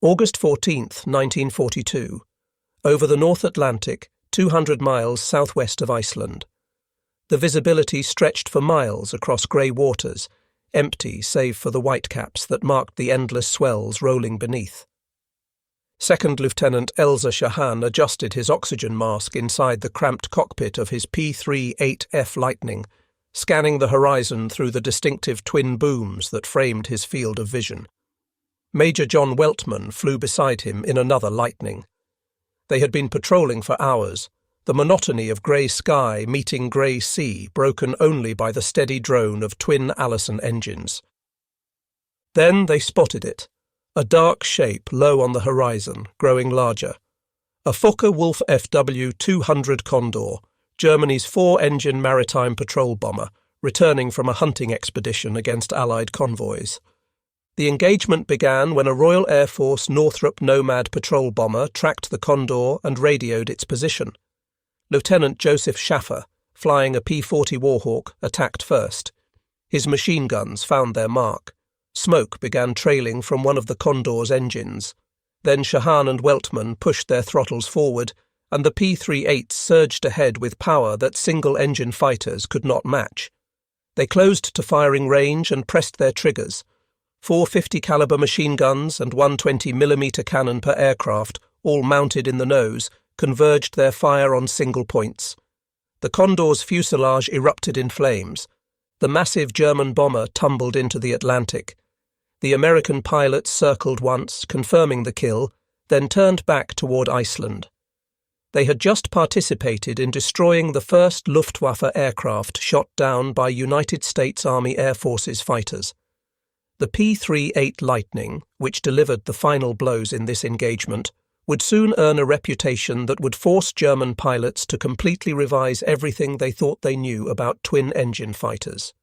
August 14th, 1942. Over the North Atlantic, 200 miles southwest of Iceland. The visibility stretched for miles across grey waters, empty save for the whitecaps that marked the endless swells rolling beneath. Second Lieutenant Elza Shahan adjusted his oxygen mask inside the cramped cockpit of his P-38 Lightning, scanning the horizon through the distinctive twin booms that framed his field of vision. Major John Weltman flew beside him in another Lightning. They had been patrolling for hours, the monotony of grey sky meeting grey sea broken only by the steady drone of twin Allison engines. Then they spotted it, a dark shape low on the horizon, growing larger. A Focke-Wulf FW-200 Condor, Germany's four-engine maritime patrol bomber, returning from a hunting expedition against Allied convoys. The engagement began when a Royal Air Force Northrop Nomad patrol bomber tracked the Condor and radioed its position. Lieutenant Joseph Schaffer, flying a P-40 Warhawk, attacked first. His machine guns found their mark. Smoke began trailing from one of the Condor's engines. Then Shahan and Weltman pushed their throttles forward, and the P-38 surged ahead with power that single-engine fighters could not match. They closed to firing range and pressed their triggers. 450 caliber machine guns and 120mm cannon per aircraft, all mounted in the nose, converged their fire on single points. The Condor's fuselage erupted in flames. The massive German bomber tumbled into the Atlantic. The American pilots circled once, confirming the kill, then turned back toward Iceland. They had just participated in destroying the first Luftwaffe aircraft shot down by United States Army Air Forces fighters. The P-38 Lightning, which delivered the final blows in this engagement, would soon earn a reputation that would force German pilots to completely revise everything they thought they knew about twin-engine fighters.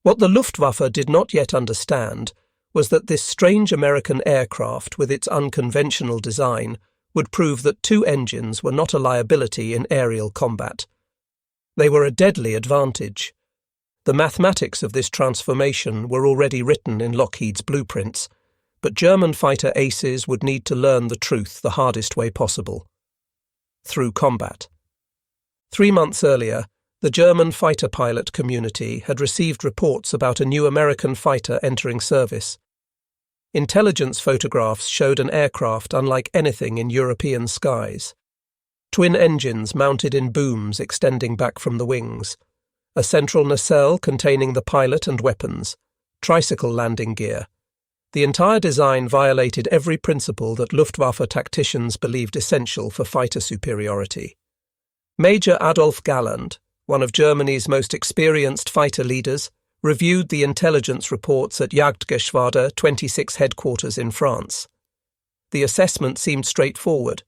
What the Luftwaffe did not yet understand was that this strange American aircraft with its unconventional design would prove that two engines were not a liability in aerial combat. They were a deadly advantage. The mathematics of this transformation were already written in Lockheed's blueprints, but German fighter aces would need to learn the truth the hardest way possible: through combat. 3 months earlier, the German fighter pilot community had received reports about a new American fighter entering service. Intelligence photographs showed an aircraft unlike anything in European skies. Twin engines mounted in booms extending back from the wings. A central nacelle containing the pilot and weapons. Tricycle landing gear. The entire design violated every principle that Luftwaffe tacticians believed essential for fighter superiority. Major Adolf Galland, one of Germany's most experienced fighter leaders, reviewed the intelligence reports at Jagdgeschwader 26 headquarters in France. The assessment seemed straightforward.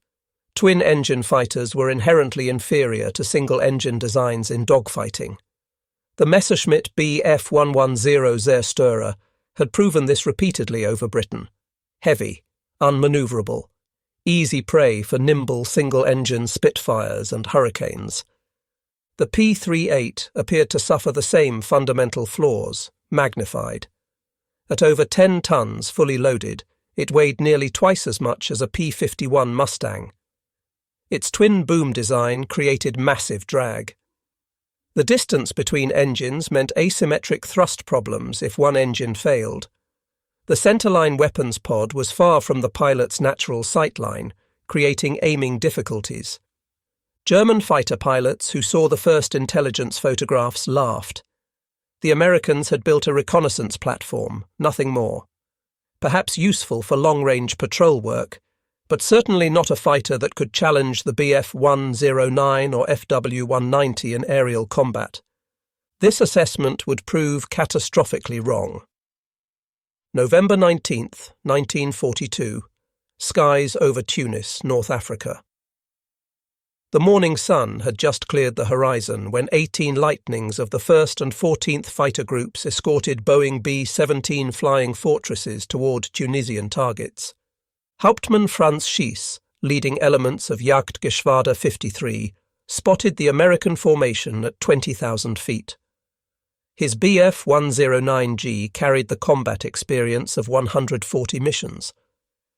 Twin-engine fighters were inherently inferior to single-engine designs in dogfighting. The Messerschmitt Bf 110 Zerstörer had proven this repeatedly over Britain. Heavy, unmanoeuvrable, easy prey for nimble single-engine Spitfires and Hurricanes. The P-38 appeared to suffer the same fundamental flaws, magnified. At over 10 tons fully loaded, it weighed nearly twice as much as a P-51 Mustang. Its twin-boom design created massive drag. The distance between engines meant asymmetric thrust problems if one engine failed. The centerline weapons pod was far from the pilot's natural sightline, creating aiming difficulties. German fighter pilots who saw the first intelligence photographs laughed. The Americans had built a reconnaissance platform, nothing more. Perhaps useful for long-range patrol work, but certainly not a fighter that could challenge the Bf 109 or FW 190 in aerial combat. This assessment would prove catastrophically wrong. November 19th, 1942. Skies over Tunis, North Africa. The morning sun had just cleared the horizon when 18 Lightnings of the 1st and 14th Fighter Groups escorted Boeing B-17 Flying Fortresses toward Tunisian targets. Hauptmann Franz Schiess, leading elements of Jagdgeschwader 53, spotted the American formation at 20,000 feet. His Bf 109G carried the combat experience of 140 missions.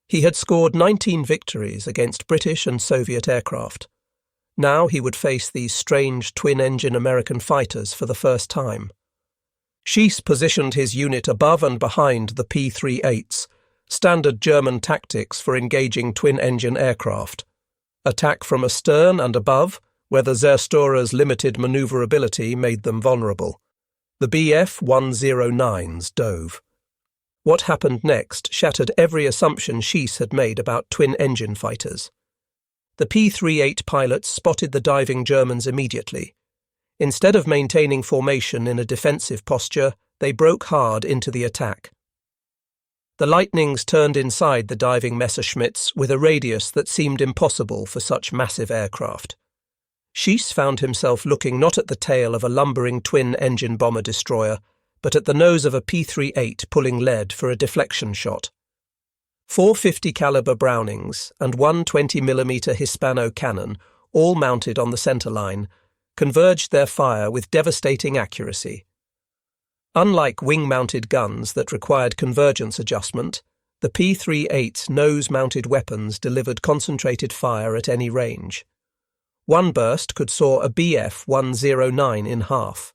He had scored 19 victories against British and Soviet aircraft. Now he would face these strange twin-engine American fighters for the first time. Schiess positioned his unit above and behind the P-38s, standard German tactics for engaging twin-engine aircraft. Attack from astern and above, where the Zerstöre's limited manoeuvrability made them vulnerable. The Bf-109s dove. What happened next shattered every assumption Schiess had made about twin-engine fighters. The P-38 pilots spotted the diving Germans immediately. Instead of maintaining formation in a defensive posture, they broke hard into the attack. The Lightnings turned inside the diving Messerschmitts with a radius that seemed impossible for such massive aircraft. Schiess found himself looking not at the tail of a lumbering twin-engine bomber-destroyer, but at the nose of a P-38 pulling lead for a deflection shot. 4 50 caliber Brownings and one 20mm Hispano cannon, all mounted on the centre line, converged their fire with devastating accuracy. Unlike wing-mounted guns that required convergence adjustment, the P-38's nose-mounted weapons delivered concentrated fire at any range. One burst could saw a Bf-109 in half.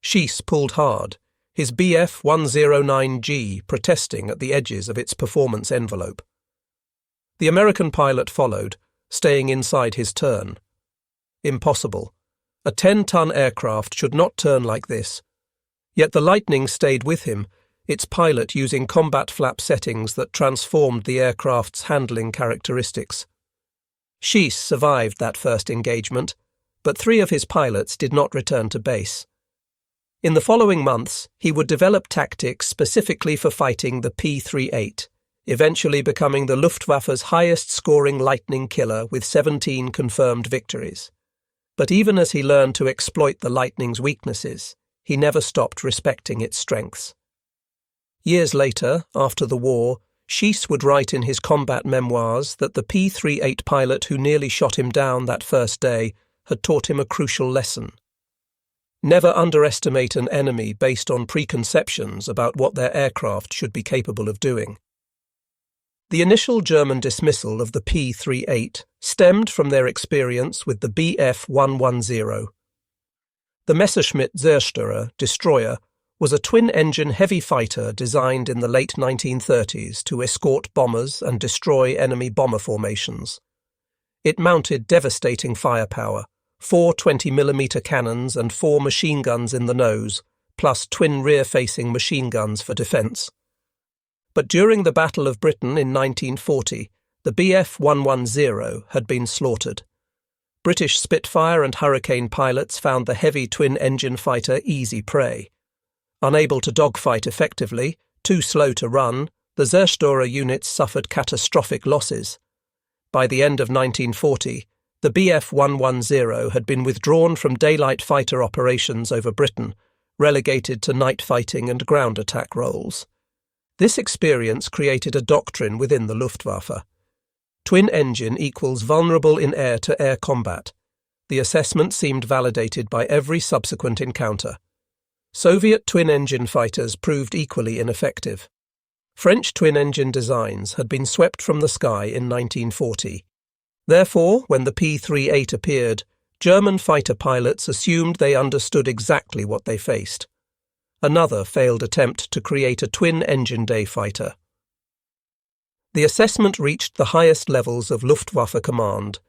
Schiess pulled hard, his Bf-109G protesting at the edges of its performance envelope. The American pilot followed, staying inside his turn. Impossible. A 10-ton aircraft should not turn like this. Yet the Lightning stayed with him, its pilot using combat flap settings that transformed the aircraft's handling characteristics. Schiess survived that first engagement, but 3 of his pilots did not return to base. In the following months, he would develop tactics specifically for fighting the P-38, eventually becoming the Luftwaffe's highest-scoring Lightning killer with 17 confirmed victories. But even as he learned to exploit the Lightning's weaknesses, he never stopped respecting its strengths. Years later, after the war, Schiess would write in his combat memoirs that the P-38 pilot who nearly shot him down that first day had taught him a crucial lesson. Never underestimate an enemy based on preconceptions about what their aircraft should be capable of doing. The initial German dismissal of the P-38 stemmed from their experience with the Bf-110. The Messerschmitt Zerstörer destroyer was a twin-engine heavy fighter designed in the late 1930s to escort bombers and destroy enemy bomber formations. It mounted devastating firepower, 4 20mm cannons and 4 machine guns in the nose, plus twin rear-facing machine guns for defence. But during the Battle of Britain in 1940, the Bf-110 had been slaughtered. British Spitfire and Hurricane pilots found the heavy twin-engine fighter easy prey. Unable to dogfight effectively, too slow to run, the Zerstörer units suffered catastrophic losses. By the end of 1940, the Bf-110 had been withdrawn from daylight fighter operations over Britain, relegated to night fighting and ground attack roles. This experience created a doctrine within the Luftwaffe. Twin engine equals vulnerable in air-to-air combat. The assessment seemed validated by every subsequent encounter. Soviet twin-engine fighters proved equally ineffective. French twin-engine designs had been swept from the sky in 1940. Therefore, when the P-38 appeared, German fighter pilots assumed they understood exactly what they faced. Another failed attempt to create a twin-engine day fighter. The assessment reached the highest levels of Luftwaffe command.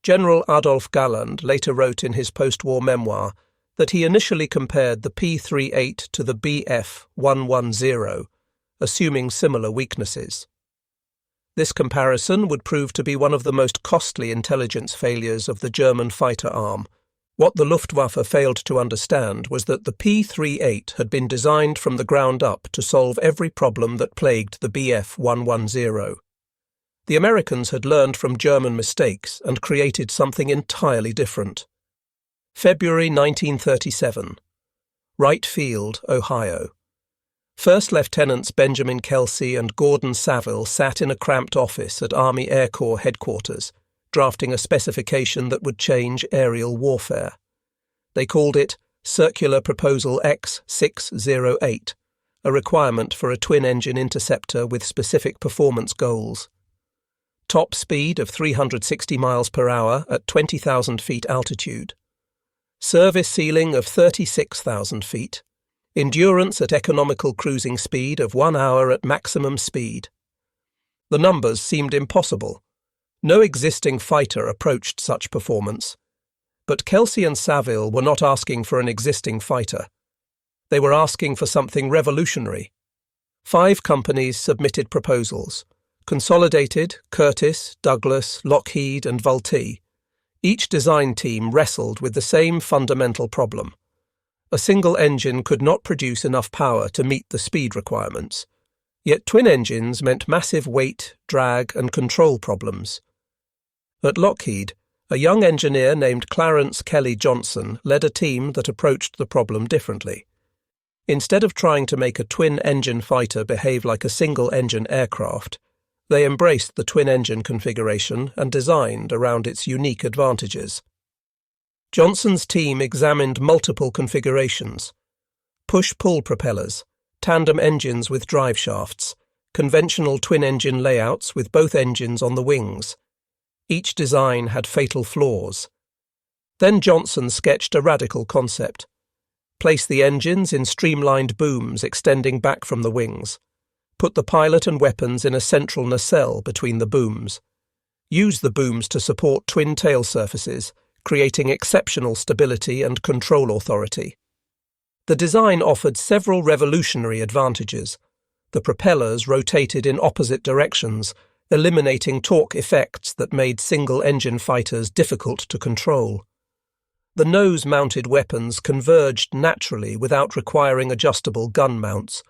General Adolf Galland later wrote in his post-war memoir that he initially compared the P-38 to the Bf-110, assuming similar weaknesses. This comparison would prove to be one of the most costly intelligence failures of the German fighter arm. What the Luftwaffe failed to understand was that the P-38 had been designed from the ground up to solve every problem that plagued the Bf-110. The Americans had learned from German mistakes and created something entirely different. February 1937. Wright Field, Ohio. First Lieutenants Benjamin Kelsey and Gordon Saville sat in a cramped office at Army Air Corps headquarters, drafting a specification that would change aerial warfare. They called it Circular Proposal X608, a requirement for a twin-engine interceptor with specific performance goals. top speed of 360 miles per hour at 20,000 feet altitude, service ceiling of 36,000 feet, endurance at economical cruising speed of 1 hour at maximum speed. The numbers seemed impossible. No existing fighter approached such performance. But Kelsey and Saville were not asking for an existing fighter. They were asking for something revolutionary. 5 companies submitted proposals: Consolidated, Curtiss, Douglas, Lockheed, and Vultee. Each design team wrestled with the same fundamental problem. A single engine could not produce enough power to meet the speed requirements. Yet twin engines meant massive weight, drag, and control problems. At Lockheed, a young engineer named Clarence Kelly Johnson led a team that approached the problem differently. Instead of trying to make a twin-engine fighter behave like a single-engine aircraft, they embraced the twin-engine configuration and designed around its unique advantages. Johnson's team examined multiple configurations: push-pull propellers, tandem engines with drive shafts, conventional twin-engine layouts with both engines on the wings. Each design had fatal flaws. Then Johnson sketched a radical concept: place the engines in streamlined booms extending back from the wings. Put the pilot and weapons in a central nacelle between the booms. Use the booms to support twin tail surfaces, creating exceptional stability and control authority. The design offered several revolutionary advantages. The propellers rotated in opposite directions, eliminating torque effects that made single-engine fighters difficult to control. The nose-mounted weapons converged naturally without requiring adjustable gun mounts.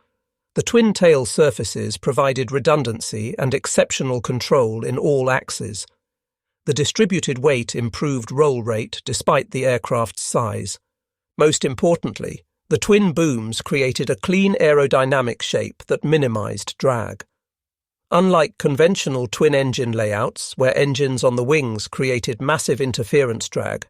The twin-tail surfaces provided redundancy and exceptional control in all axes. The distributed weight improved roll rate despite the aircraft's size. Most importantly, the twin booms created a clean aerodynamic shape that minimized drag. Unlike conventional twin-engine layouts, where engines on the wings created massive interference drag,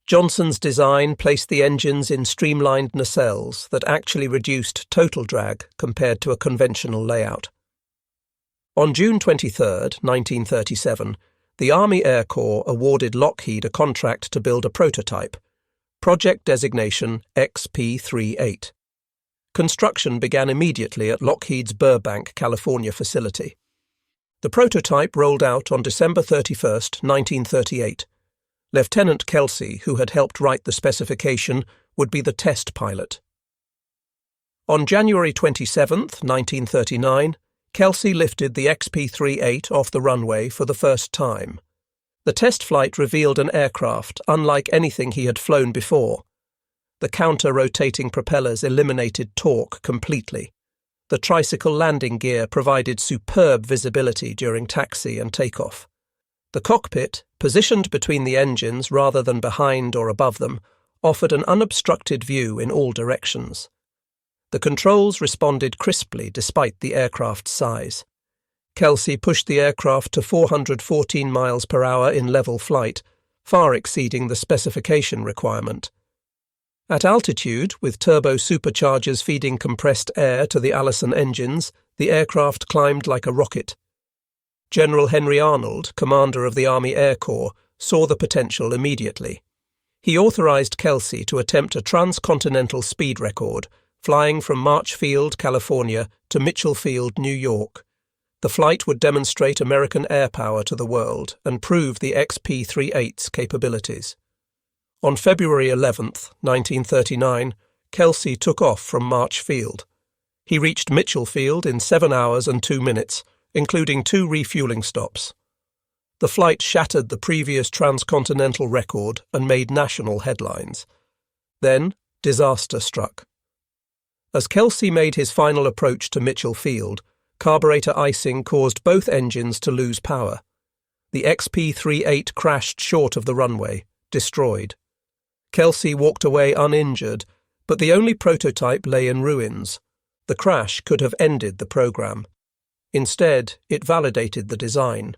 Johnson's design placed the engines in streamlined nacelles that actually reduced total drag compared to a conventional layout. On June 23, 1937, the Army Air Corps awarded Lockheed a contract to build a prototype, project designation XP-38. Construction began immediately at Lockheed's Burbank, California facility. The prototype rolled out on December 31, 1938. Lieutenant Kelsey, who had helped write the specification, would be the test pilot. On January 27, 1939, Kelsey lifted the XP-38 off the runway for the first time. The test flight revealed an aircraft unlike anything he had flown before. The counter-rotating propellers eliminated torque completely. The tricycle landing gear provided superb visibility during taxi and takeoff. The cockpit, positioned between the engines rather than behind or above them, offered an unobstructed view in all directions. The controls responded crisply despite the aircraft's size. Kelsey pushed the aircraft to 414 miles per hour in level flight, far exceeding the specification requirement. At altitude, with turbo superchargers feeding compressed air to the Allison engines, the aircraft climbed like a rocket. General Henry Arnold, commander of the Army Air Corps, saw the potential immediately. He authorized Kelsey to attempt a transcontinental speed record, flying from Marchfield, California, to Mitchell Field, New York. The flight would demonstrate American air power to the world and prove the XP-38's capabilities. On February 11, 1939, Kelsey took off from Marchfield. He reached Mitchell Field in 7 hours and 2 minutes, including 2 refueling stops. The flight shattered the previous transcontinental record and made national headlines. Then, disaster struck. As Kelsey made his final approach to Mitchell Field, carburetor icing caused both engines to lose power. The XP-38 crashed short of the runway, destroyed. Kelsey walked away uninjured, but the only prototype lay in ruins. The crash could have ended the program. Instead, it validated the design.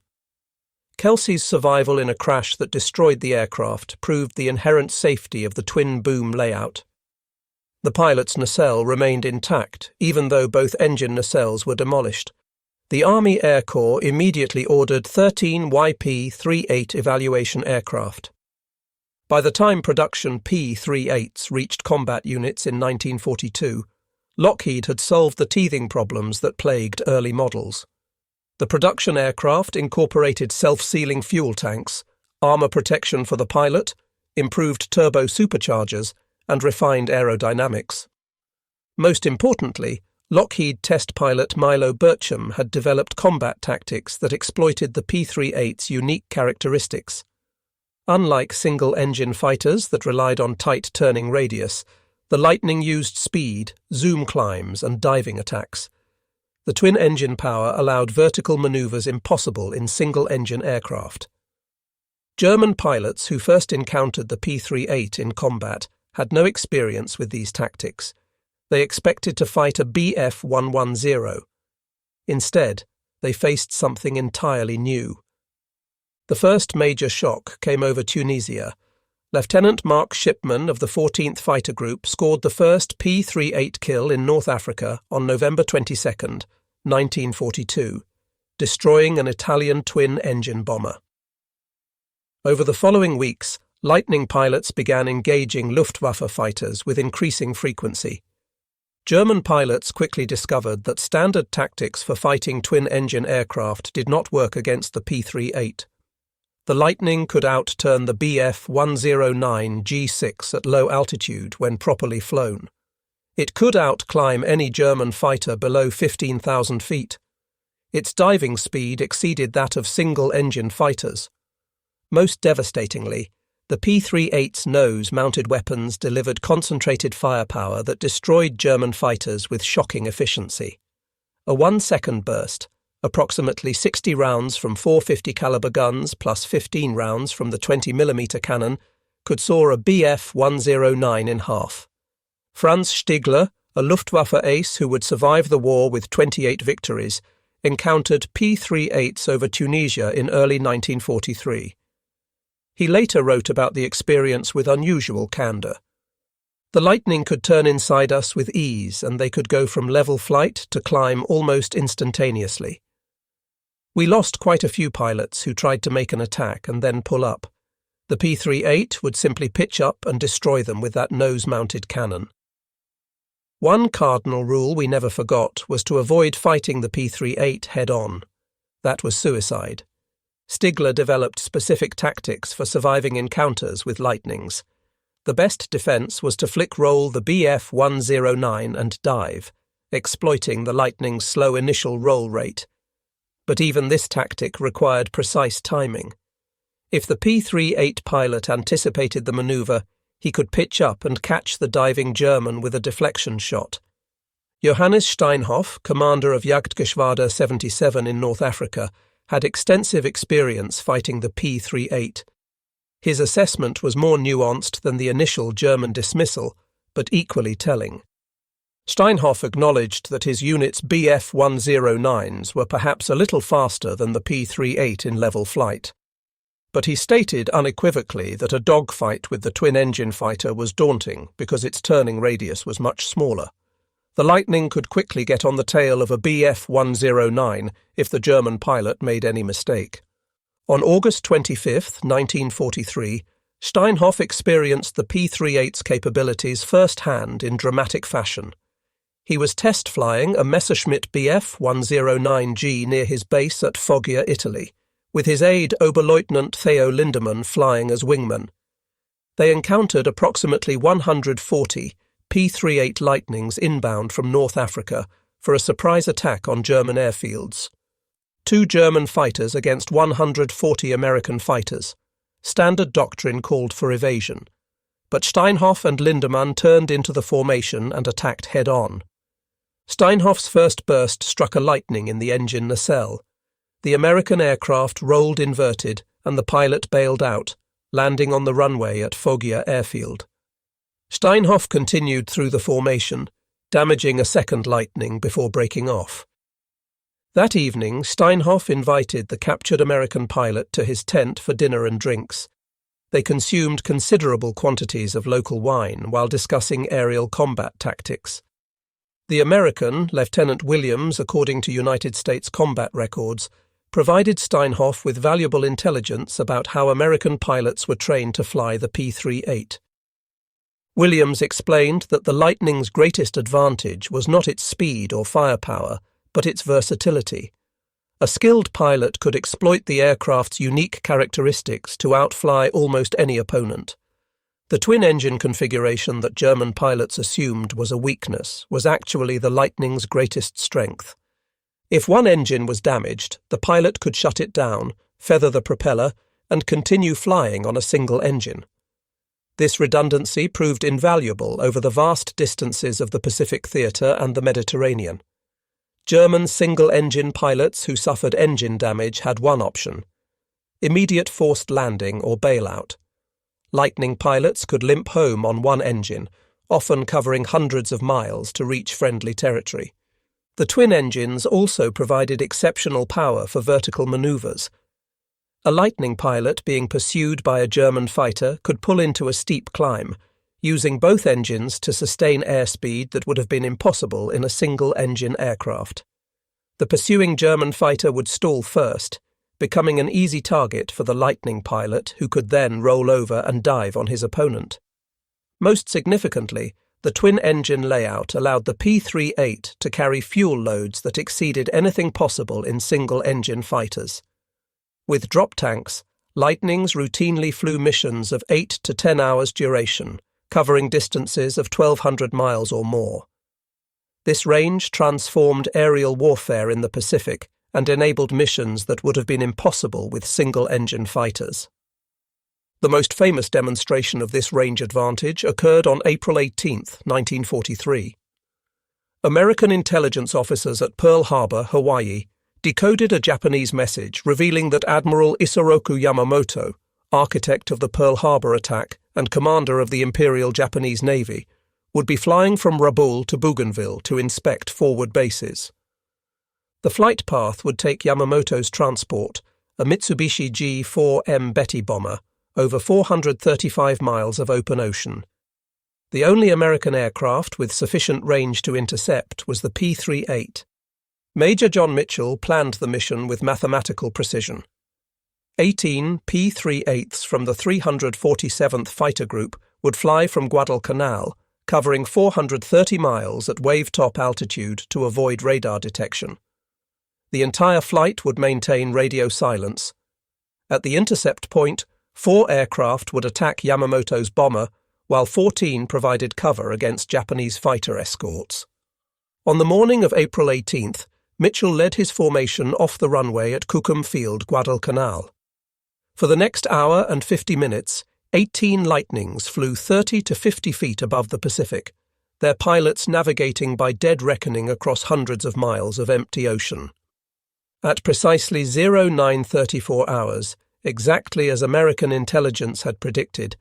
Kelsey's survival in a crash that destroyed the aircraft proved the inherent safety of the twin-boom layout. The pilot's nacelle remained intact, even though both engine nacelles were demolished. The Army Air Corps immediately ordered 13 YP-38 evaluation aircraft. By the time production P-38s reached combat units in 1942, Lockheed had solved the teething problems that plagued early models. The production aircraft incorporated self-sealing fuel tanks, armor protection for the pilot, improved turbo superchargers, and refined aerodynamics. Most importantly, Lockheed test pilot Milo Burcham had developed combat tactics that exploited the P-38's unique characteristics. Unlike single-engine fighters that relied on tight turning radius, the Lightning used speed, zoom climbs, and diving attacks. The twin-engine power allowed vertical maneuvers impossible in single-engine aircraft. German pilots who first encountered the P-38 in combat had no experience with these tactics. They expected to fight a Bf-110. Instead, they faced something entirely new. The first major shock came over Tunisia. Lieutenant Mark Shipman of the 14th Fighter Group scored the first P-38 kill in North Africa on November 22, 1942, destroying an Italian twin-engine bomber. Over the following weeks, Lightning pilots began engaging Luftwaffe fighters with increasing frequency. German pilots quickly discovered that standard tactics for fighting twin-engine aircraft did not work against the P-38. The Lightning could outturn the Bf-109 G6 at low altitude when properly flown. It could outclimb any German fighter below 15,000 feet. Its diving speed exceeded that of single-engine fighters. Most devastatingly, the P-38's nose-mounted weapons delivered concentrated firepower that destroyed German fighters with shocking efficiency. A 1-second burst, approximately 60 rounds from 450 caliber guns plus 15 rounds from the 20mm cannon, could saw a Bf-109 in half. Franz Stigler, a Luftwaffe ace who would survive the war with 28 victories, encountered P-38s over Tunisia in early 1943. He later wrote about the experience with unusual candor. The Lightning could turn inside us with ease, and they could go from level flight to climb almost instantaneously. We lost quite a few pilots who tried to make an attack and then pull up. The P-38 would simply pitch up and destroy them with that nose-mounted cannon. One cardinal rule we never forgot was to avoid fighting the P-38 head-on. That was suicide. Stigler developed specific tactics for surviving encounters with Lightnings. The best defense was to flick-roll the Bf-109 and dive, exploiting the Lightning's slow initial roll rate. But even this tactic required precise timing. If the P-38 pilot anticipated the maneuver, he could pitch up and catch the diving German with a deflection shot. Johannes Steinhoff, commander of Jagdgeschwader 77 in North Africa, had extensive experience fighting the P-38. His assessment was more nuanced than the initial German dismissal, but equally telling. Steinhoff acknowledged that his unit's Bf-109s were perhaps a little faster than the P-38 in level flight. But he stated unequivocally that a dogfight with the twin-engine fighter was daunting because its turning radius was much smaller. The Lightning could quickly get on the tail of a Bf-109 if the German pilot made any mistake. On August 25, 1943, Steinhoff experienced the P-38's capabilities first-hand in dramatic fashion. He was test-flying a Messerschmitt Bf-109G near his base at Foggia, Italy, with his aide Oberleutnant Theo Lindemann flying as wingman. They encountered approximately 140 P-38 Lightnings inbound from North Africa for a surprise attack on German airfields. 2 German fighters against 140 American fighters. Standard doctrine called for evasion. But Steinhoff and Lindemann turned into the formation and attacked head-on. Steinhoff's first burst struck a Lightning in the engine nacelle. The American aircraft rolled inverted and the pilot bailed out, landing on the runway at Foggia airfield. Steinhoff continued through the formation, damaging a second Lightning before breaking off. That evening, Steinhoff invited the captured American pilot to his tent for dinner and drinks. They consumed considerable quantities of local wine while discussing aerial combat tactics. The American, Lieutenant Williams, according to United States combat records, provided Steinhoff with valuable intelligence about how American pilots were trained to fly the P-38. Williams explained that the Lightning's greatest advantage was not its speed or firepower, but its versatility. A skilled pilot could exploit the aircraft's unique characteristics to outfly almost any opponent. The twin-engine configuration that German pilots assumed was a weakness was actually the Lightning's greatest strength. If one engine was damaged, the pilot could shut it down, feather the propeller, and continue flying on a single engine. This redundancy proved invaluable over the vast distances of the Pacific Theatre and the Mediterranean. German single-engine pilots who suffered engine damage had one option: immediate forced landing or bailout. Lightning pilots could limp home on one engine, often covering hundreds of miles to reach friendly territory. The twin engines also provided exceptional power for vertical maneuvers. A Lightning pilot being pursued by a German fighter could pull into a steep climb, using both engines to sustain airspeed that would have been impossible in a single-engine aircraft. The pursuing German fighter would stall first, becoming an easy target for the Lightning pilot, who could then roll over and dive on his opponent. Most significantly, the twin-engine layout allowed the P-38 to carry fuel loads that exceeded anything possible in single-engine fighters. With drop tanks, Lightnings routinely flew missions of 8 to 10 hours duration, covering distances of 1,200 miles or more. This range transformed aerial warfare in the Pacific and enabled missions that would have been impossible with single-engine fighters. The most famous demonstration of this range advantage occurred on April 18, 1943. American intelligence officers at Pearl Harbor, Hawaii, decoded a Japanese message revealing that Admiral Yamamoto, architect of the Pearl Harbor attack and commander of the Imperial Japanese Navy, would be flying from Rabaul to Bougainville to inspect forward bases. The flight path would take Yamamoto's transport, a Mitsubishi G-4M Betty bomber, over 435 miles of open ocean. The only American aircraft with sufficient range to intercept was the P-38. Major John Mitchell planned the mission with mathematical precision. 18 P-38s from the 347th Fighter Group would fly from Guadalcanal, covering 430 miles at wave-top altitude to avoid radar detection. The entire flight would maintain radio silence. At the intercept point, 4 aircraft would attack Yamamoto's bomber, while 14 provided cover against Japanese fighter escorts. On the morning of April 18th, Mitchell led his formation off the runway at Cookham Field, Guadalcanal. For the next hour and 50 minutes, 18 Lightnings flew 30 to 50 feet above the Pacific, their pilots navigating by dead reckoning across hundreds of miles of empty ocean. At precisely 0934 hours, exactly as American intelligence had predicted,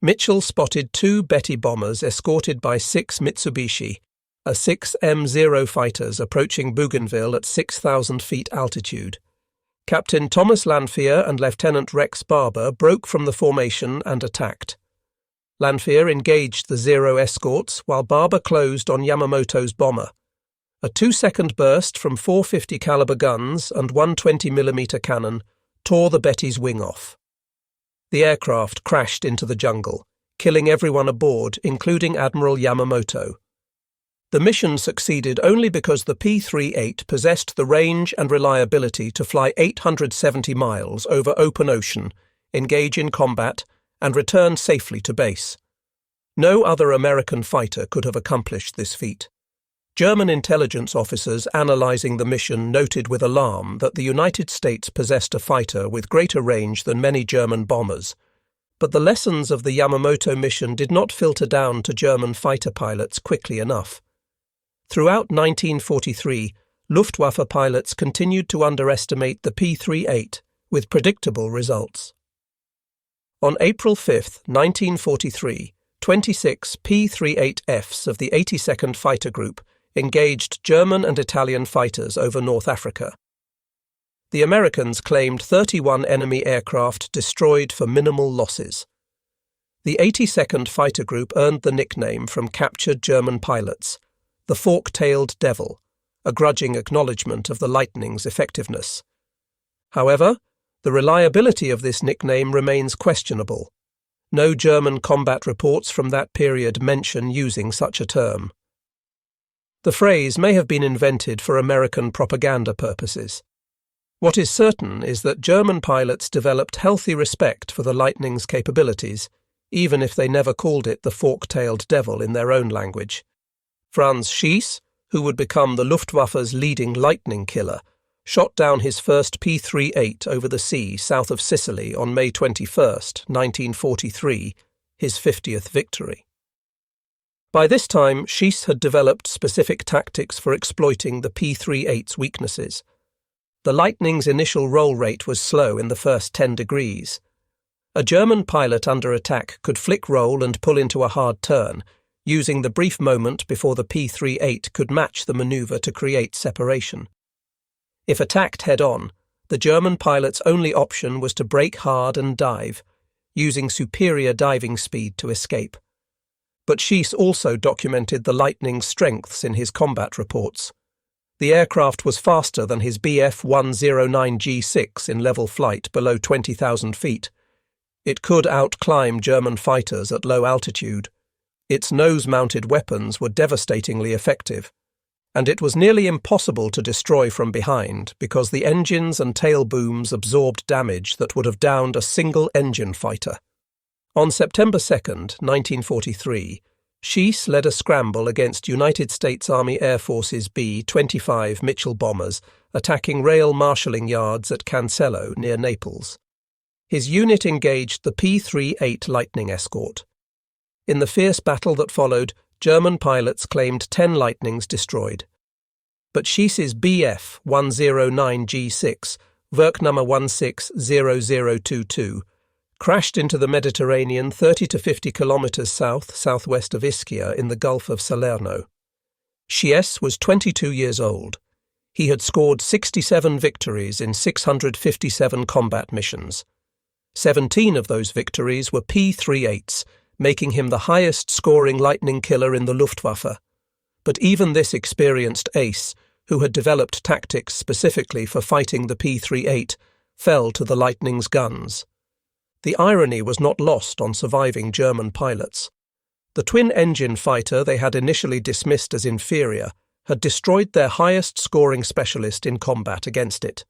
Mitchell spotted 2 Betty bombers escorted by 6 Mitsubishi, a 6M0 fighters approaching Bougainville at 6,000 feet altitude. Captain Thomas Lanphier and Lieutenant Rex Barber broke from the formation and attacked. Lanphier engaged the Zero escorts while Barber closed on Yamamoto's bomber. A 2-second burst from 450 caliber guns and 120mm cannon tore the Betty's wing off. The aircraft crashed into the jungle, killing everyone aboard, including Admiral Yamamoto. The mission succeeded only because the P-38 possessed the range and reliability to fly 870 miles over open ocean, engage in combat, and return safely to base. No other American fighter could have accomplished this feat. German intelligence officers analyzing the mission noted with alarm that the United States possessed a fighter with greater range than many German bombers, but the lessons of the Yamamoto mission did not filter down to German fighter pilots quickly enough. Throughout 1943, Luftwaffe pilots continued to underestimate the P-38, with predictable results. On April 5, 1943, 26 P-38Fs of the 82nd Fighter Group engaged German and Italian fighters over North Africa. The Americans claimed 31 enemy aircraft destroyed for minimal losses. The 82nd Fighter Group earned the nickname from captured German pilots, the fork-tailed devil, a grudging acknowledgement of the Lightning's effectiveness. However, the reliability of this nickname remains questionable. No German combat reports from that period mention using such a term. The phrase may have been invented for American propaganda purposes. What is certain is that German pilots developed healthy respect for the Lightning's capabilities, even if they never called it the fork-tailed devil in their own language. Franz Schiess, who would become the Luftwaffe's leading Lightning killer, shot down his first P-38 over the sea south of Sicily on May 21, 1943, his 50th victory. By this time, Schiess had developed specific tactics for exploiting the P-38's weaknesses. The Lightning's initial roll rate was slow in the first 10 degrees. A German pilot under attack could flick roll and pull into a hard turn, using the brief moment before the P-38 could match the maneuver to create separation. If attacked head-on, the German pilot's only option was to brake hard and dive, using superior diving speed to escape. But Schiess also documented the Lightning's strengths in his combat reports. The aircraft was faster than his Bf-109G6 in level flight below 20,000 feet. It could outclimb German fighters at low altitude. Its nose-mounted weapons were devastatingly effective, and it was nearly impossible to destroy from behind because the engines and tail booms absorbed damage that would have downed a single engine fighter. On September 2, 1943, Schiess led a scramble against United States Army Air Force's B-25 Mitchell bombers attacking rail marshalling yards at Cancello near Naples. His unit engaged the P-38 Lightning escort. In the fierce battle that followed, German pilots claimed 10 Lightnings destroyed. But Schiess's Bf-109G6, Werknummer 160022, crashed into the Mediterranean 30 to 50 kilometers south-southwest of Ischia in the Gulf of Salerno. Schiess was 22 years old. He had scored 67 victories in 657 combat missions. 17 of those victories were P-38s, making him the highest-scoring Lightning killer in the Luftwaffe. But even this experienced ace, who had developed tactics specifically for fighting the P-38, fell to the Lightning's guns. The irony was not lost on surviving German pilots. The twin-engine fighter they had initially dismissed as inferior had destroyed their highest-scoring specialist in combat against it.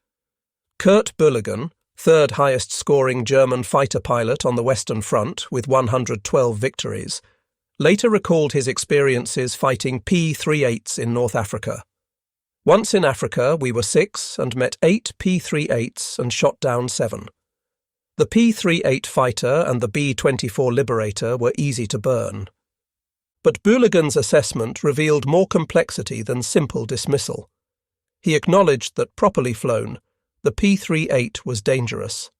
Kurt Bühligen, third highest-scoring German fighter pilot on the Western Front with 112 victories, later recalled his experiences fighting P-38s in North Africa. Once in Africa, we were 6 and met 8 P-38s and shot down 7. The P-38 fighter and the B-24 Liberator were easy to burn. But Bühligen's assessment revealed more complexity than simple dismissal. He acknowledged that, properly flown, the P-38 was dangerous.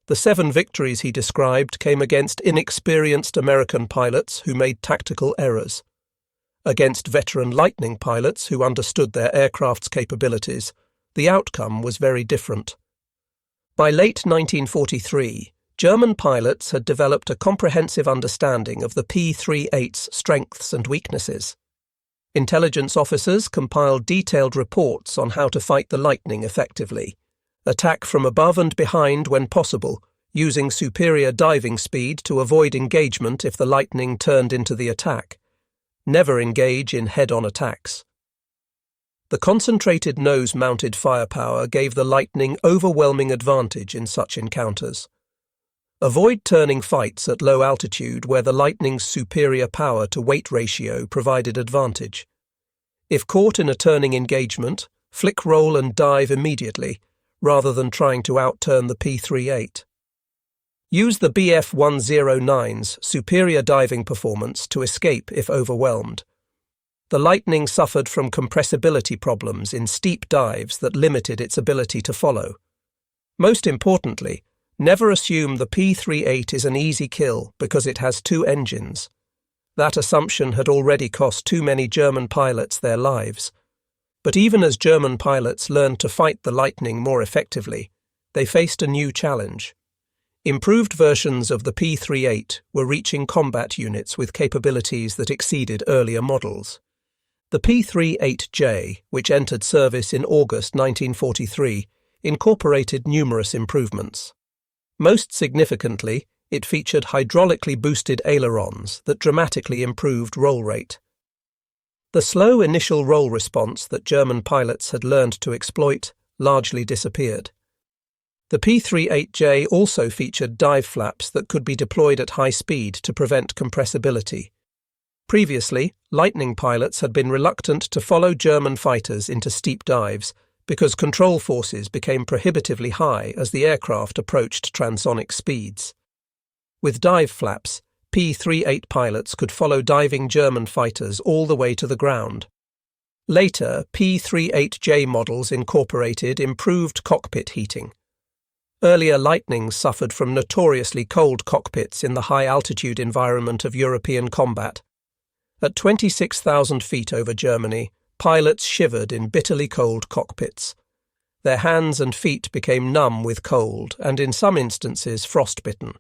The 7 victories he described came against inexperienced American pilots who made tactical errors. Against veteran Lightning pilots who understood their aircraft's capabilities, the outcome was very different. By late 1943, German pilots had developed a comprehensive understanding of the P-38's strengths and weaknesses. Intelligence officers compiled detailed reports on how to fight the Lightning effectively, attack from above and behind when possible, using superior diving speed to avoid engagement if the Lightning turned into the attack, never engage in head-on attacks. The concentrated nose-mounted firepower gave the Lightning overwhelming advantage in such encounters. Avoid turning fights at low altitude where the Lightning's superior power-to-weight ratio provided advantage. If caught in a turning engagement, flick roll and dive immediately, rather than trying to outturn the P-38. Use the Bf-109's superior diving performance to escape if overwhelmed. The Lightning suffered from compressibility problems in steep dives that limited its ability to follow. Most importantly, never assume the P-38 is an easy kill because it has 2 engines. That assumption had already cost too many German pilots their lives. But even as German pilots learned to fight the Lightning more effectively, they faced a new challenge. Improved versions of the P-38 were reaching combat units with capabilities that exceeded earlier models. The P-38J, which entered service in August 1943, incorporated numerous improvements. Most significantly, it featured hydraulically boosted ailerons that dramatically improved roll rate. The slow initial roll response that German pilots had learned to exploit largely disappeared. The P-38J also featured dive flaps that could be deployed at high speed to prevent compressibility. Previously, Lightning pilots had been reluctant to follow German fighters into steep dives because control forces became prohibitively high as the aircraft approached transonic speeds. With dive flaps, P-38 pilots could follow diving German fighters all the way to the ground. Later, P-38J models incorporated improved cockpit heating. Earlier Lightnings suffered from notoriously cold cockpits in the high-altitude environment of European combat. At 26,000 feet over Germany, pilots shivered in bitterly cold cockpits. Their hands and feet became numb with cold and in some instances frostbitten.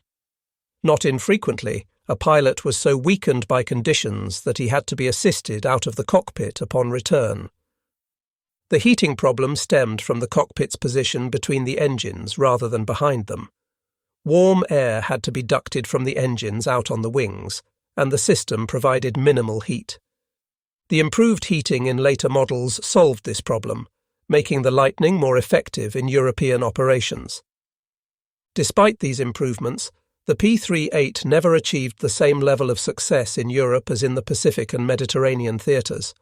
Not infrequently, a pilot was so weakened by conditions that he had to be assisted out of the cockpit upon return. The heating problem stemmed from the cockpit's position between the engines rather than behind them. Warm air had to be ducted from the engines out on the wings, and the system provided minimal heat. The improved heating in later models solved this problem, making the Lightning more effective in European operations. Despite these improvements, the P-38 never achieved the same level of success in Europe as in the Pacific and Mediterranean theatres.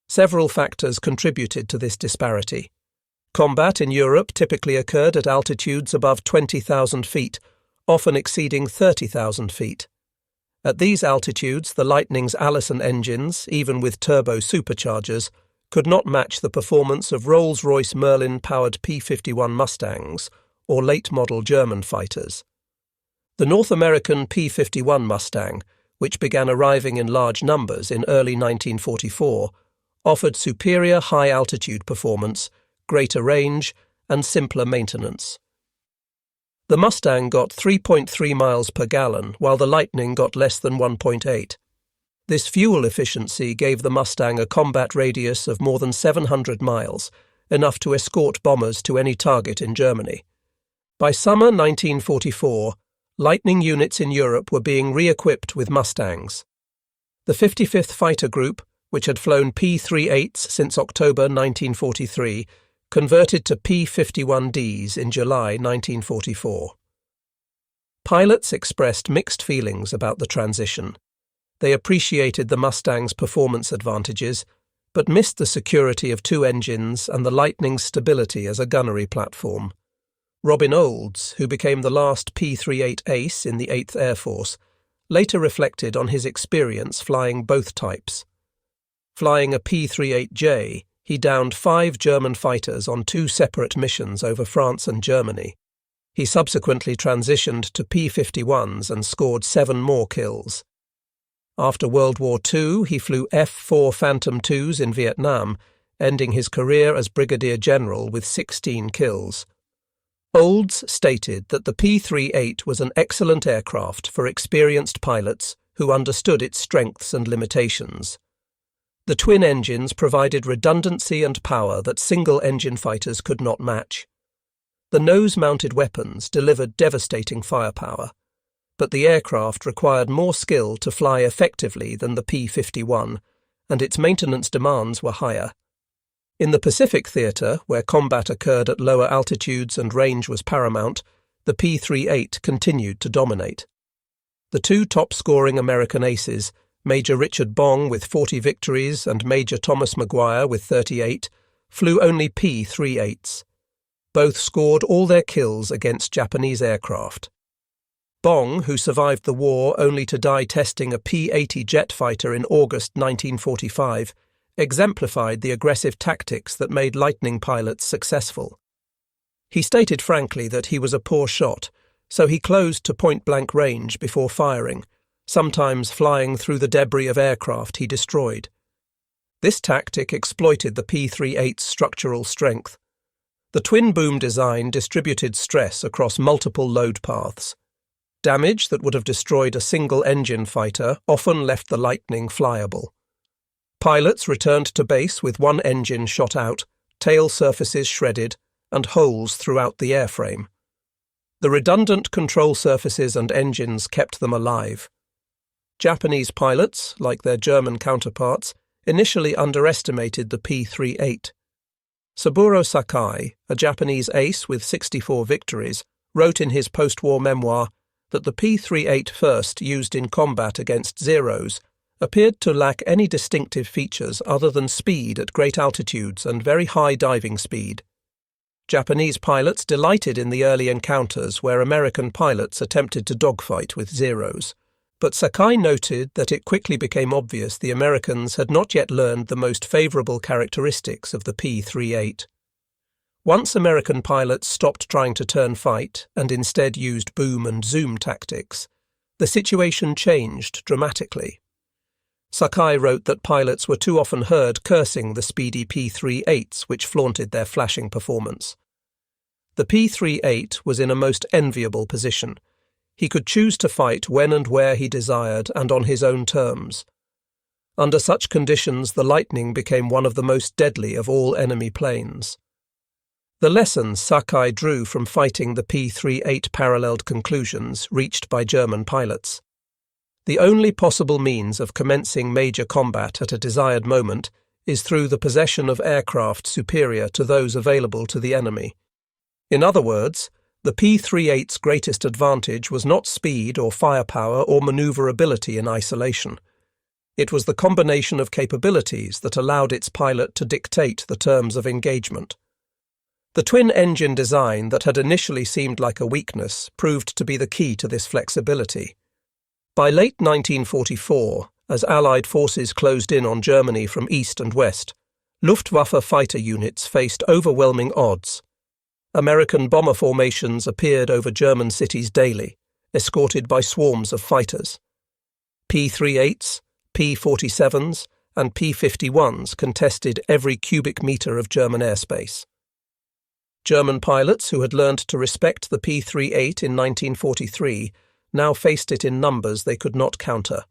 Several factors contributed to this disparity. Combat in Europe typically occurred at altitudes above 20,000 feet, often exceeding 30,000 feet. At these altitudes, the Lightning's Allison engines, even with turbo superchargers, could not match the performance of Rolls-Royce Merlin-powered P-51 Mustangs or late-model German fighters. The North American P-51 Mustang, which began arriving in large numbers in early 1944, offered superior high-altitude performance, greater range, and simpler maintenance. The Mustang got 3.3 miles per gallon, while the Lightning got less than 1.8. This fuel efficiency gave the Mustang a combat radius of more than 700 miles, enough to escort bombers to any target in Germany. By summer 1944, Lightning units in Europe were being re-equipped with Mustangs. The 55th Fighter Group, which had flown P-38s since October 1943, converted to P-51Ds in July 1944. Pilots expressed mixed feelings about the transition. They appreciated the Mustang's performance advantages, but missed the security of two engines and the Lightning's stability as a gunnery platform. Robin Olds, who became the last P-38 ace in the 8th Air Force, later reflected on his experience flying both types. Flying a P-38J, he downed 5 German fighters on 2 separate missions over France and Germany. He subsequently transitioned to P-51s and scored 7 more kills. After World War II, he flew F-4 Phantom IIs in Vietnam, ending his career as Brigadier General with 16 kills. Olds stated that the P-38 was an excellent aircraft for experienced pilots who understood its strengths and limitations. The twin engines provided redundancy and power that single-engine fighters could not match. The nose-mounted weapons delivered devastating firepower, but the aircraft required more skill to fly effectively than the P-51, and its maintenance demands were higher. In the Pacific theatre, where combat occurred at lower altitudes and range was paramount, the P-38 continued to dominate. The 2 top-scoring American aces, Major Richard Bong with 40 victories and Major Thomas McGuire with 38, flew only P-38s. Both scored all their kills against Japanese aircraft. Bong, who survived the war only to die testing a P-80 jet fighter in August 1945, exemplified the aggressive tactics that made Lightning pilots successful. He stated frankly that he was a poor shot, so he closed to point-blank range before firing, sometimes flying through the debris of aircraft he destroyed. This tactic exploited the P-38's structural strength. The twin-boom design distributed stress across multiple load paths. Damage that would have destroyed a single-engine fighter often left the Lightning flyable. Pilots returned to base with one engine shot out, tail surfaces shredded, and holes throughout the airframe. The redundant control surfaces and engines kept them alive. Japanese pilots, like their German counterparts, initially underestimated the P-38. Saburo Sakai, a Japanese ace with 64 victories, wrote in his post-war memoir that the P-38 first used in combat against Zeros appeared to lack any distinctive features other than speed at great altitudes and very high diving speed. Japanese pilots delighted in the early encounters where American pilots attempted to dogfight with Zeros, but Sakai noted that it quickly became obvious the Americans had not yet learned the most favorable characteristics of the P-38. Once American pilots stopped trying to turn fight and instead used boom and zoom tactics, the situation changed dramatically. Sakai wrote that pilots were too often heard cursing the speedy P-38s which flaunted their flashing performance. The P-38 was in a most enviable position. He could choose to fight when and where he desired and on his own terms. Under such conditions, the Lightning became one of the most deadly of all enemy planes. The lessons Sakai drew from fighting the P-38 paralleled conclusions reached by German pilots. The only possible means of commencing major combat at a desired moment is through the possession of aircraft superior to those available to the enemy. In other words, the P-38's greatest advantage was not speed or firepower or maneuverability in isolation. It was the combination of capabilities that allowed its pilot to dictate the terms of engagement. The twin-engine design that had initially seemed like a weakness proved to be the key to this flexibility. By late 1944, as Allied forces closed in on Germany from east and west, Luftwaffe fighter units faced overwhelming odds. American bomber formations appeared over German cities daily, escorted by swarms of fighters. P-38s, P-47s, and P-51s contested every cubic meter of German airspace. German pilots who had learned to respect the P-38 in 1943 now faced it in numbers they could not counter.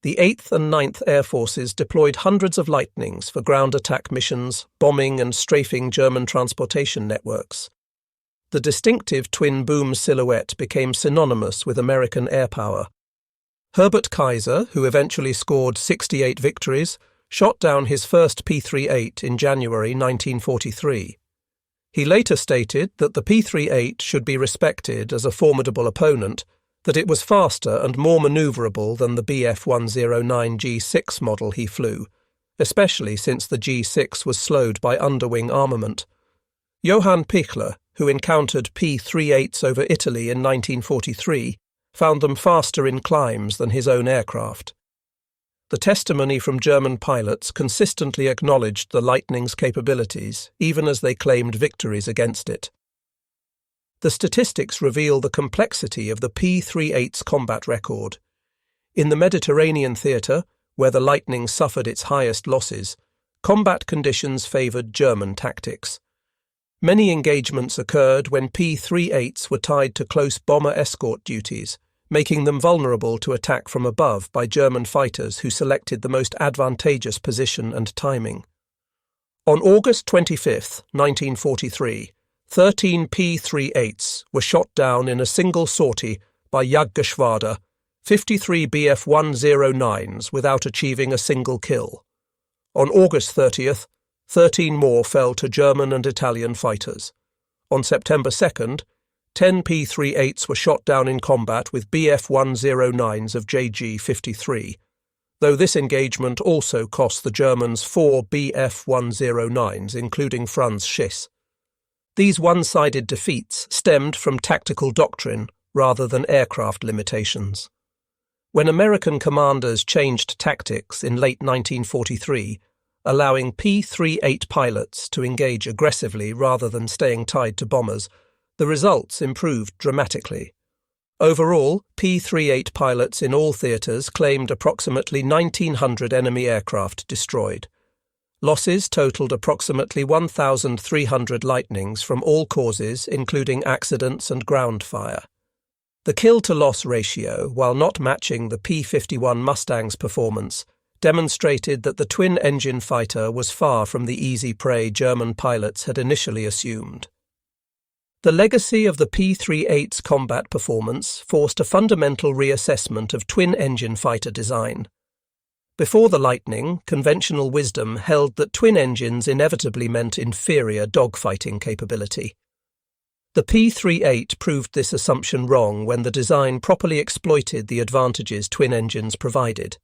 The 8th and 9th Air Forces deployed hundreds of Lightnings for ground attack missions, bombing and strafing German transportation networks. The distinctive twin-boom silhouette became synonymous with American air power. Herbert Kaiser, who eventually scored 68 victories, shot down his first P-38 in January 1943. He later stated that the P-38 should be respected as a formidable opponent, that it was faster and more manoeuvrable than the Bf-109 G6 model he flew, especially since the G6 was slowed by underwing armament. Johann Pichler, who encountered P-38s over Italy in 1943, found them faster in climbs than his own aircraft. The testimony from German pilots consistently acknowledged the Lightning's capabilities, even as they claimed victories against it. The statistics reveal the complexity of the P-38's combat record. In the Mediterranean theatre, where the Lightning suffered its highest losses, combat conditions favoured German tactics. Many engagements occurred when P-38s were tied to close bomber escort duties, making them vulnerable to attack from above by German fighters who selected the most advantageous position and timing. On August 25, 1943, 13 P-38s were shot down in a single sortie by Jagdgeschwader, 53 Bf-109s without achieving a single kill. On August 30th, 13 more fell to German and Italian fighters. On September 2nd, 10 P-38s were shot down in combat with Bf-109s of JG-53, though this engagement also cost the Germans 4 Bf-109s, including Franz Schiess. These one-sided defeats stemmed from tactical doctrine rather than aircraft limitations. When American commanders changed tactics in late 1943, allowing P-38 pilots to engage aggressively rather than staying tied to bombers, the results improved dramatically. Overall, P-38 pilots in all theatres claimed approximately 1,900 enemy aircraft destroyed. Losses totaled approximately 1,300 Lightnings from all causes, including accidents and ground fire. The kill-to-loss ratio, while not matching the P-51 Mustang's performance, demonstrated that the twin-engine fighter was far from the easy prey German pilots had initially assumed. The legacy of the P-38's combat performance forced a fundamental reassessment of twin-engine fighter design. Before the Lightning, conventional wisdom held that twin engines inevitably meant inferior dogfighting capability. The P-38 proved this assumption wrong when the design properly exploited the advantages twin engines provided.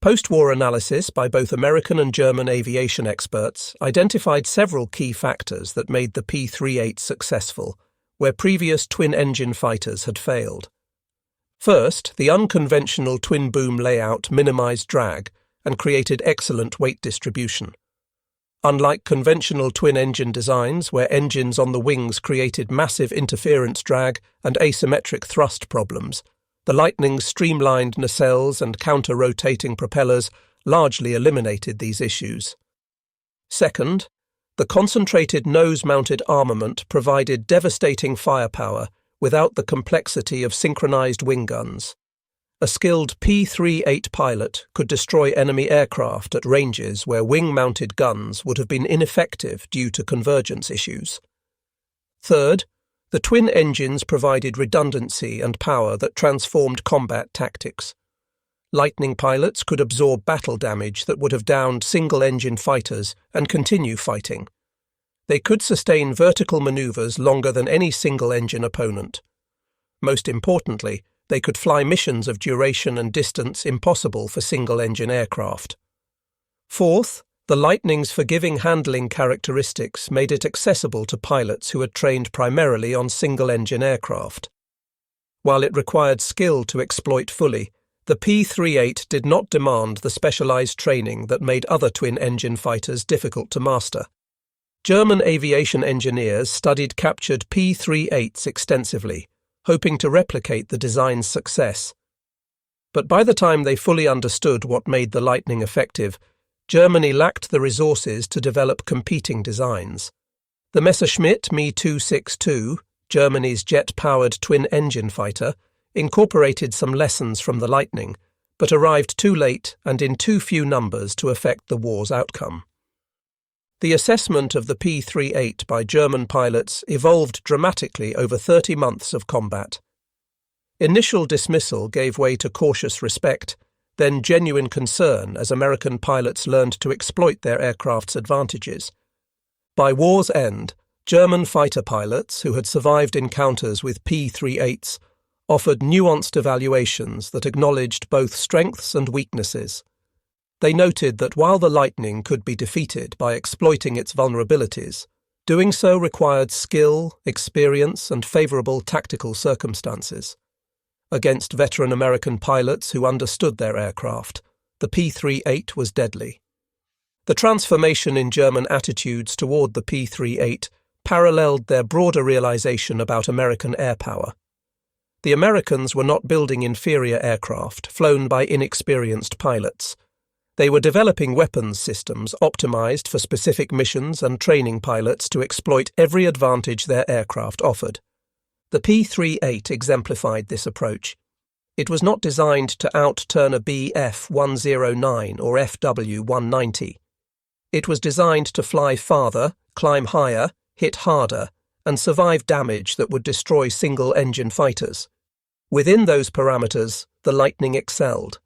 Post-war analysis by both American and German aviation experts identified several key factors that made the P-38 successful, where previous twin-engine fighters had failed. First, the unconventional twin-boom layout minimized drag and created excellent weight distribution. Unlike conventional twin-engine designs, where engines on the wings created massive interference drag and asymmetric thrust problems, the Lightning's streamlined nacelles and counter-rotating propellers largely eliminated these issues. Second, the concentrated nose-mounted armament provided devastating firepower without the complexity of synchronized wing guns. A skilled P-38 pilot could destroy enemy aircraft at ranges where wing-mounted guns would have been ineffective due to convergence issues. Third, the twin engines provided redundancy and power that transformed combat tactics. Lightning pilots could absorb battle damage that would have downed single-engine fighters and continue fighting. They could sustain vertical maneuvers longer than any single-engine opponent. Most importantly, they could fly missions of duration and distance impossible for single-engine aircraft. Fourth, the Lightning's forgiving handling characteristics made it accessible to pilots who had trained primarily on single-engine aircraft. While it required skill to exploit fully, the P-38 did not demand the specialized training that made other twin-engine fighters difficult to master. German aviation engineers studied captured P-38s extensively, hoping to replicate the design's success. But by the time they fully understood what made the Lightning effective, Germany lacked the resources to develop competing designs. The Messerschmitt Me 262, Germany's jet-powered twin-engine fighter, incorporated some lessons from the Lightning, but arrived too late and in too few numbers to affect the war's outcome. The assessment of the P-38 by German pilots evolved dramatically over 30 months of combat. Initial dismissal gave way to cautious respect, then genuine concern as American pilots learned to exploit their aircraft's advantages. By war's end, German fighter pilots who had survived encounters with P-38s offered nuanced evaluations that acknowledged both strengths and weaknesses. They noted that while the Lightning could be defeated by exploiting its vulnerabilities, doing so required skill, experience, and favorable tactical circumstances. Against veteran American pilots who understood their aircraft, the P-38 was deadly. The transformation in German attitudes toward the P-38 paralleled their broader realization about American air power. The Americans were not building inferior aircraft flown by inexperienced pilots. They were developing weapons systems optimized for specific missions and training pilots to exploit every advantage their aircraft offered. The P-38 exemplified this approach. It was not designed to outturn a Bf-109 or Fw-190. It was designed to fly farther, climb higher, hit harder, and survive damage that would destroy single-engine fighters. Within those parameters, the Lightning excelled.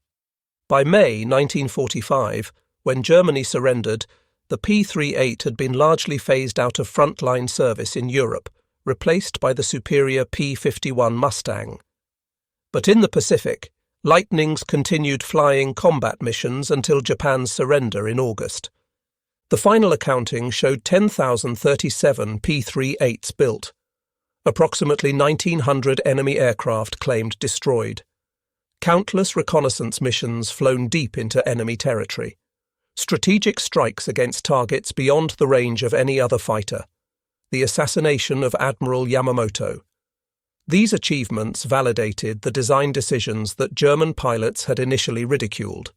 By May 1945, when Germany surrendered, the P-38 had been largely phased out of frontline service in Europe, replaced by the superior P-51 Mustang. But in the Pacific, Lightnings continued flying combat missions until Japan's surrender in August. The final accounting showed 10,037 P-38s built. Approximately 1,900 enemy aircraft claimed destroyed. Countless reconnaissance missions flown deep into enemy territory. Strategic strikes against targets beyond the range of any other fighter. The assassination of Admiral Yamamoto. These achievements validated the design decisions that German pilots had initially ridiculed.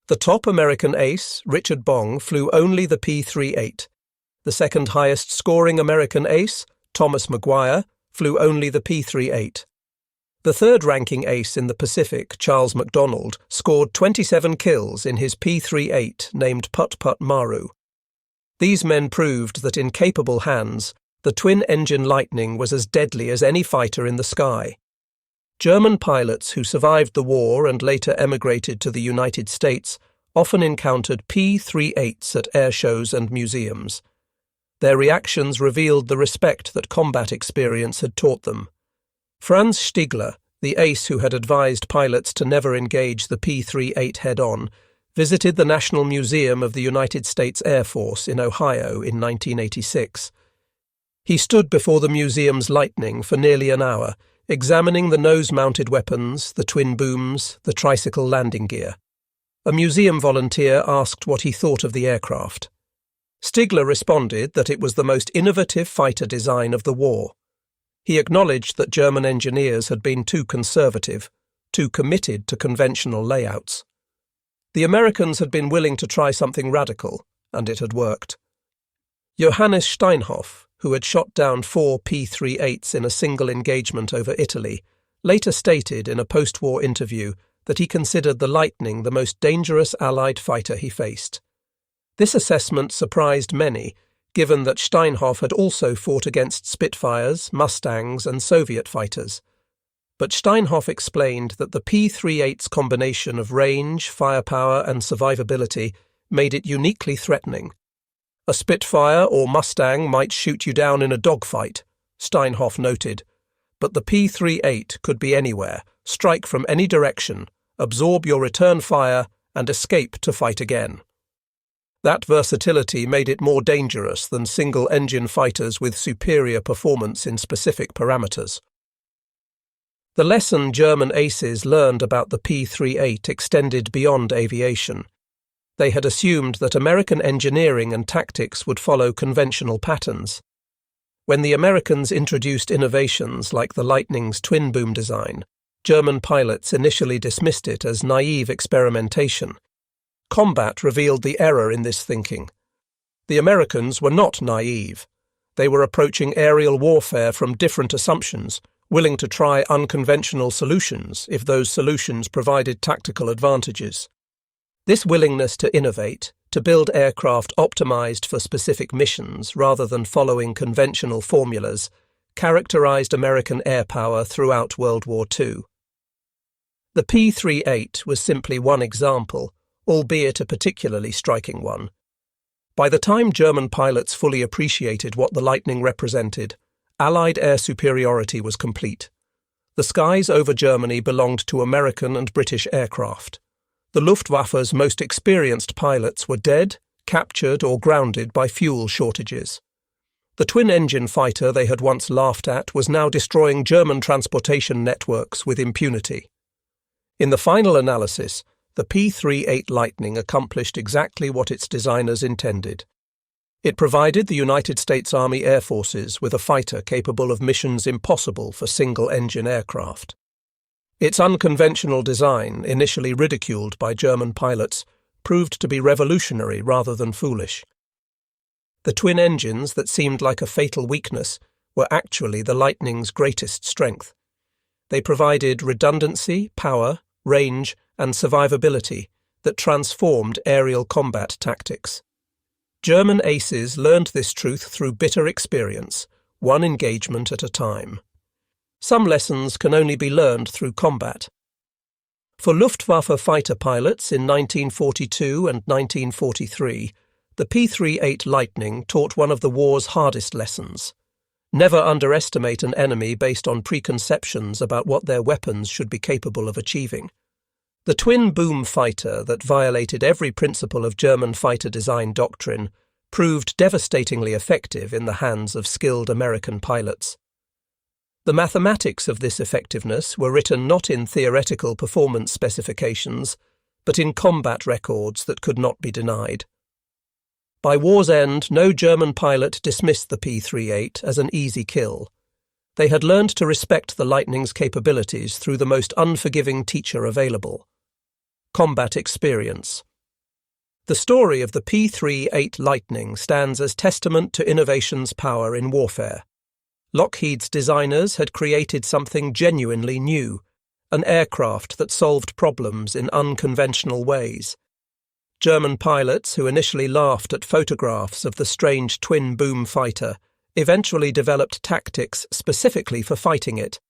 The top American ace, Richard Bong, flew only the P-38. The second highest scoring American ace, Thomas McGuire, flew only the P-38. The third-ranking ace in the Pacific, Charles MacDonald, scored 27 kills in his P-38 named Put Put Maru. These men proved that in capable hands, the twin-engine Lightning was as deadly as any fighter in the sky. German pilots who survived the war and later emigrated to the United States often encountered P-38s at air shows and museums. Their reactions revealed the respect that combat experience had taught them. Franz Stigler, the ace who had advised pilots to never engage the P-38 head-on, visited the National Museum of the United States Air Force in Ohio in 1986. He stood before the museum's Lightning for nearly an hour, examining the nose-mounted weapons, the twin booms, the tricycle landing gear. A museum volunteer asked what he thought of the aircraft. Stigler responded that it was the most innovative fighter design of the war. He acknowledged that German engineers had been too conservative, too committed to conventional layouts. The Americans had been willing to try something radical, and it had worked. Johannes Steinhoff, who had shot down 4 P-38s in a single engagement over Italy, later stated in a post-war interview that he considered the Lightning the most dangerous Allied fighter he faced. This assessment surprised many, given that Steinhoff had also fought against Spitfires, Mustangs, and Soviet fighters. But Steinhoff explained that the P-38's combination of range, firepower, and survivability made it uniquely threatening. A Spitfire or Mustang might shoot you down in a dogfight, Steinhoff noted, but the P-38 could be anywhere, strike from any direction, absorb your return fire, and escape to fight again. That versatility made it more dangerous than single-engine fighters with superior performance in specific parameters. The lesson German aces learned about the P-38 extended beyond aviation. They had assumed that American engineering and tactics would follow conventional patterns. When the Americans introduced innovations like the Lightning's twin-boom design, German pilots initially dismissed it as naive experimentation. Combat revealed the error in this thinking. The Americans were not naive. They were approaching aerial warfare from different assumptions, willing to try unconventional solutions if those solutions provided tactical advantages. This willingness to innovate, to build aircraft optimized for specific missions rather than following conventional formulas, characterized American air power throughout World War II. The P-38 was simply one example, albeit a particularly striking one. By the time German pilots fully appreciated what the Lightning represented, Allied air superiority was complete. The skies over Germany belonged to American and British aircraft. The Luftwaffe's most experienced pilots were dead, captured, or grounded by fuel shortages. The twin-engine fighter they had once laughed at was now destroying German transportation networks with impunity. In the final analysis, the P-38 Lightning accomplished exactly what its designers intended. It provided the United States Army Air Forces with a fighter capable of missions impossible for single-engine aircraft. Its unconventional design, initially ridiculed by German pilots, proved to be revolutionary rather than foolish. The twin engines that seemed like a fatal weakness were actually the Lightning's greatest strength. They provided redundancy, power, range, and survivability that transformed aerial combat tactics. German aces learned this truth through bitter experience, one engagement at a time. Some lessons can only be learned through combat. For Luftwaffe fighter pilots in 1942 and 1943, the P-38 Lightning taught one of the war's hardest lessons. Never underestimate an enemy based on preconceptions about what their weapons should be capable of achieving. The twin-boom fighter that violated every principle of German fighter design doctrine proved devastatingly effective in the hands of skilled American pilots. The mathematics of this effectiveness were written not in theoretical performance specifications, but in combat records that could not be denied. By war's end, no German pilot dismissed the P-38 as an easy kill. They had learned to respect the Lightning's capabilities through the most unforgiving teacher available: combat experience. The story of the P-38 Lightning stands as testament to innovation's power in warfare. Lockheed's designers had created something genuinely new, an aircraft that solved problems in unconventional ways. German pilots, who initially laughed at photographs of the strange twin-boom fighter, eventually developed tactics specifically for fighting it,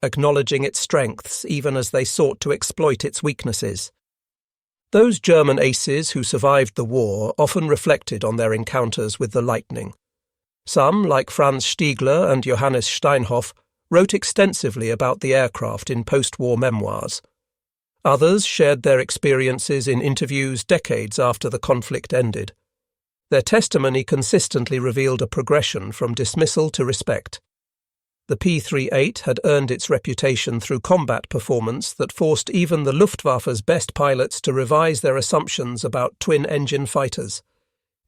acknowledging its strengths even as they sought to exploit its weaknesses. Those German aces who survived the war often reflected on their encounters with the Lightning. Some, like Franz Stigler and Johannes Steinhoff, wrote extensively about the aircraft in post-war memoirs. Others shared their experiences in interviews decades after the conflict ended. Their testimony consistently revealed a progression from dismissal to respect. The P-38 had earned its reputation through combat performance that forced even the Luftwaffe's best pilots to revise their assumptions about twin-engine fighters.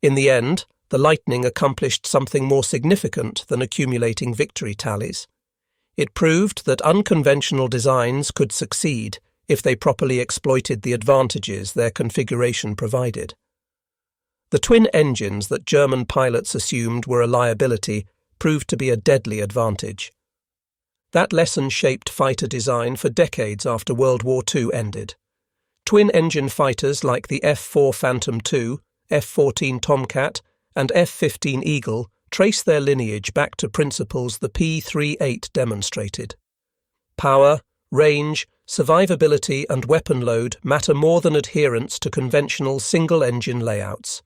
In the end, the Lightning accomplished something more significant than accumulating victory tallies. It proved that unconventional designs could succeed if they properly exploited the advantages their configuration provided. The twin engines that German pilots assumed were a liability proved to be a deadly advantage. That lesson shaped fighter design for decades after World War II ended. Twin-engine fighters like the F-4 Phantom II, F-14 Tomcat, and F-15 Eagle trace their lineage back to principles the P-38 demonstrated. Power, range, survivability and weapon load matter more than adherence to conventional single-engine layouts.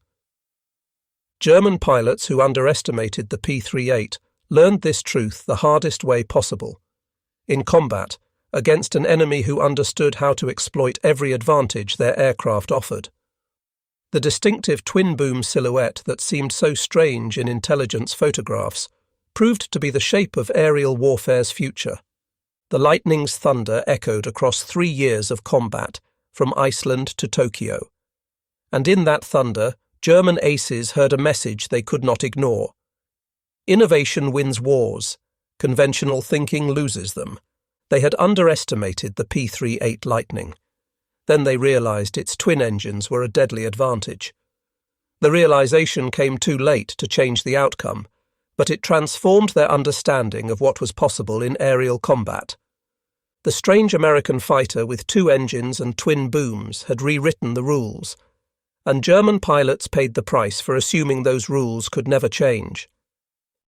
German pilots who underestimated the P-38 learned this truth the hardest way possible. In combat, against an enemy who understood how to exploit every advantage their aircraft offered. The distinctive twin-boom silhouette that seemed so strange in intelligence photographs proved to be the shape of aerial warfare's future. The Lightning's thunder echoed across 3 years of combat, from Iceland to Tokyo. And in that thunder, German aces heard a message they could not ignore. Innovation wins wars. Conventional thinking loses them. They had underestimated the P-38 Lightning. Then they realized its twin engines were a deadly advantage. The realization came too late to change the outcome, but it transformed their understanding of what was possible in aerial combat. The strange American fighter with 2 engines and twin booms had rewritten the rules, and German pilots paid the price for assuming those rules could never change.